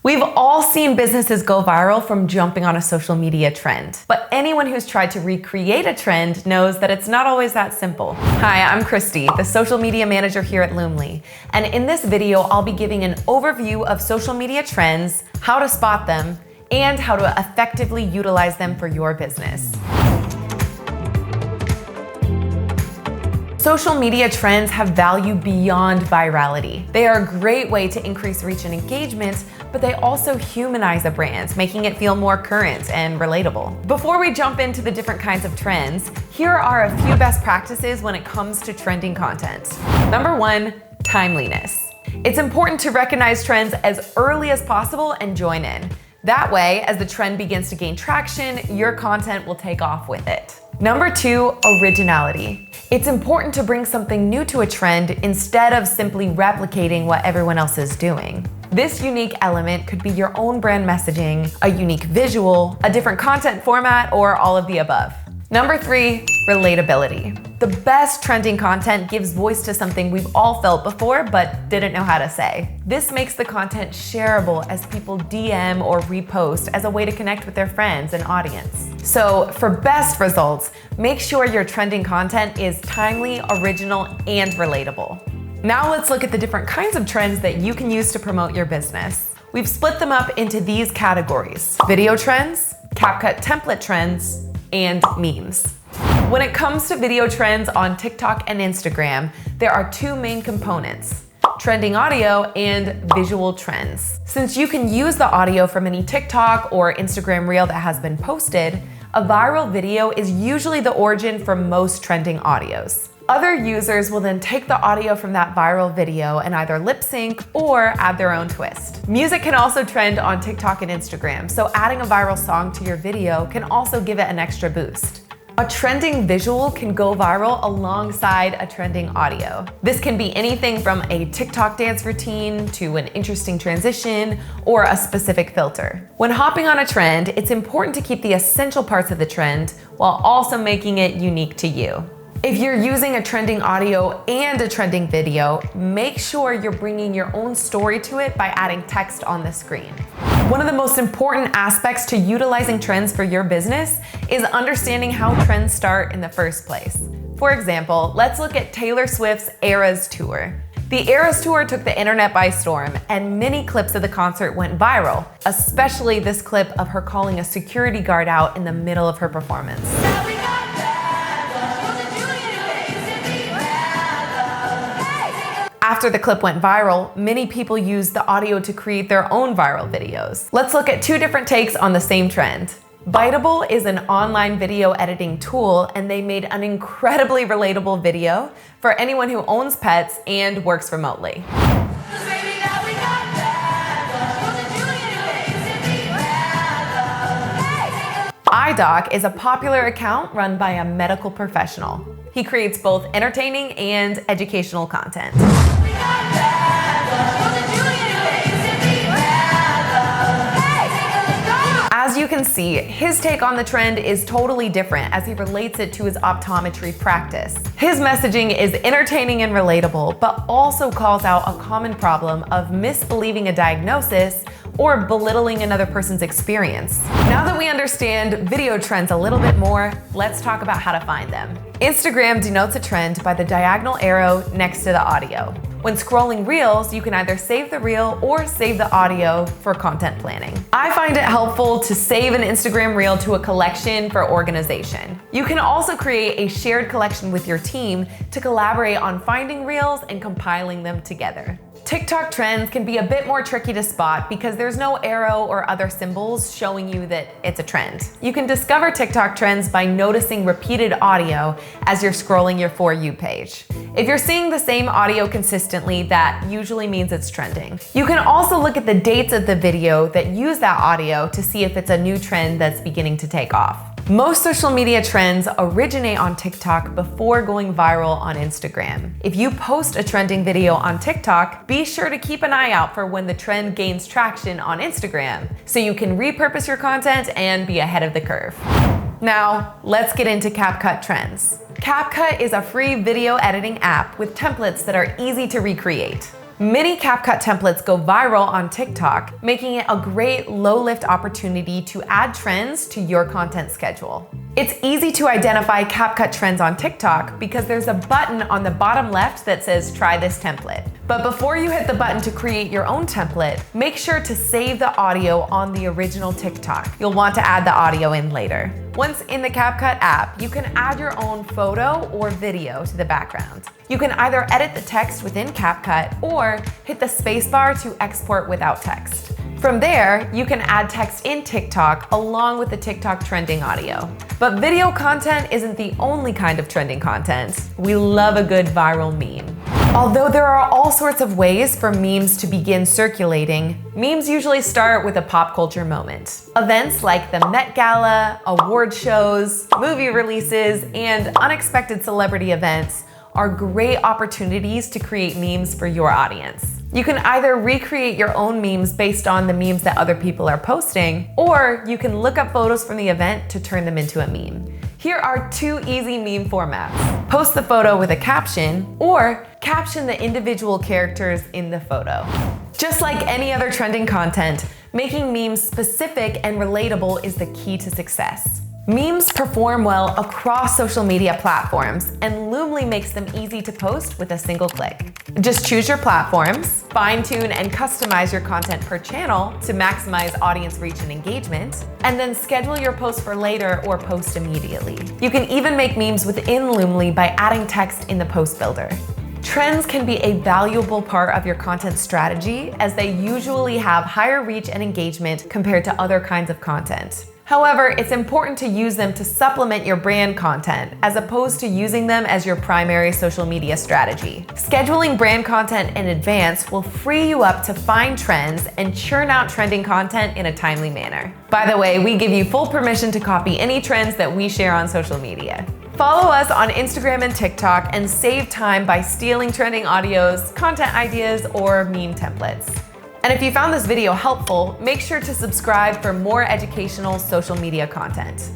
We've all seen businesses go viral from jumping on a social media trend, but anyone who's tried to recreate a trend knows that it's not always that simple. Hi, I'm Christy, the social media manager here at Loomly, and in this video, I'll be giving an overview of social media trends, how to spot them, and how to effectively utilize them for your business. Social media trends have value beyond virality. They are a great way to increase reach and engagement, but they also humanize a brand, making it feel more current and relatable. Before we jump into the different kinds of trends, here are a few best practices when it comes to trending content. Number one, timeliness. It's important to recognize trends as early as possible and join in. That way, as the trend begins to gain traction, your content will take off with it. Number two, originality. It's important to bring something new to a trend instead of simply replicating what everyone else is doing. This unique element could be your own brand messaging, a unique visual, a different content format, or all of the above. Number three, relatability. The best trending content gives voice to something we've all felt before but didn't know how to say. This makes the content shareable as people DM or repost as a way to connect with their friends and audience. So for best results, make sure your trending content is timely, original, and relatable. Now let's look at the different kinds of trends that you can use to promote your business. We've split them up into these categories: video trends, CapCut template trends, and memes. When it comes to video trends on TikTok and Instagram, there are two main components: trending audio and visual trends. Since you can use the audio from any TikTok or Instagram reel that has been posted, a viral video is usually the origin for most trending audios. Other users will then take the audio from that viral video and either lip sync or add their own twist. Music can also trend on TikTok and Instagram, so adding a viral song to your video can also give it an extra boost. A trending visual can go viral alongside a trending audio. This can be anything from a TikTok dance routine to an interesting transition or a specific filter. When hopping on a trend, it's important to keep the essential parts of the trend while also making it unique to you. If you're using a trending audio and a trending video, make sure you're bringing your own story to it by adding text on the screen. One of the most important aspects to utilizing trends for your business is understanding how trends start in the first place. For example, let's look at Taylor Swift's Eras Tour. The Eras Tour took the internet by storm, and many clips of the concert went viral, especially this clip of her calling a security guard out in the middle of her performance. After the clip went viral, many people used the audio to create their own viral videos. Let's look at two different takes on the same trend. Relatable is an online video editing tool, and they made an incredibly relatable video for anyone who owns pets and works remotely. iDoc is a popular account run by a medical professional. He creates both entertaining and educational content. As you can see, his take on the trend is totally different as he relates it to his optometry practice. His messaging is entertaining and relatable, but also calls out a common problem of misbelieving a diagnosis or belittling another person's experience. Now that we understand video trends a little bit more, let's talk about how to find them. Instagram denotes a trend by the diagonal arrow next to the audio. When scrolling reels, you can either save the reel or save the audio for content planning. I find it helpful to save an Instagram reel to a collection for organization. You can also create a shared collection with your team to collaborate on finding reels and compiling them together. TikTok trends can be a bit more tricky to spot because there's no arrow or other symbols showing you that it's a trend. You can discover TikTok trends by noticing repeated audio as you're scrolling your For You page. If you're seeing the same audio consistently, that usually means it's trending. You can also look at the dates of the video that use that audio to see if it's a new trend that's beginning to take off. Most social media trends originate on TikTok before going viral on Instagram. If you post a trending video on TikTok, be sure to keep an eye out for when the trend gains traction on Instagram so you can repurpose your content and be ahead of the curve. Now, let's get into CapCut trends. CapCut is a free video editing app with templates that are easy to recreate. Many CapCut templates go viral on TikTok, making it a great low-lift opportunity to add trends to your content schedule. It's easy to identify CapCut trends on TikTok because there's a button on the bottom left that says try this template. But before you hit the button to create your own template, make sure to save the audio on the original TikTok. You'll want to add the audio in later. Once in the CapCut app, you can add your own photo or video to the background. You can either edit the text within CapCut or hit the spacebar to export without text. From there, you can add text in TikTok along with the TikTok trending audio. But video content isn't the only kind of trending content. We love a good viral meme. Although there are all sorts of ways for memes to begin circulating, memes usually start with a pop culture moment. Events like the Met Gala, award shows, movie releases, and unexpected celebrity events are great opportunities to create memes for your audience. You can either recreate your own memes based on the memes that other people are posting, or you can look up photos from the event to turn them into a meme. Here are 2 easy meme formats. Post the photo with a caption, or caption the individual characters in the photo. Just like any other trending content, making memes specific and relatable is the key to success. Memes perform well across social media platforms, and Loomly makes them easy to post with a single click. Just choose your platforms, fine-tune and customize your content per channel to maximize audience reach and engagement, and then schedule your post for later or post immediately. You can even make memes within Loomly by adding text in the post builder. Trends can be a valuable part of your content strategy as they usually have higher reach and engagement compared to other kinds of content. However, it's important to use them to supplement your brand content as opposed to using them as your primary social media strategy. Scheduling brand content in advance will free you up to find trends and churn out trending content in a timely manner. By the way, we give you full permission to copy any trends that we share on social media. Follow us on Instagram and TikTok and save time by stealing trending audios, content ideas, or meme templates. And if you found this video helpful, make sure to subscribe for more educational social media content.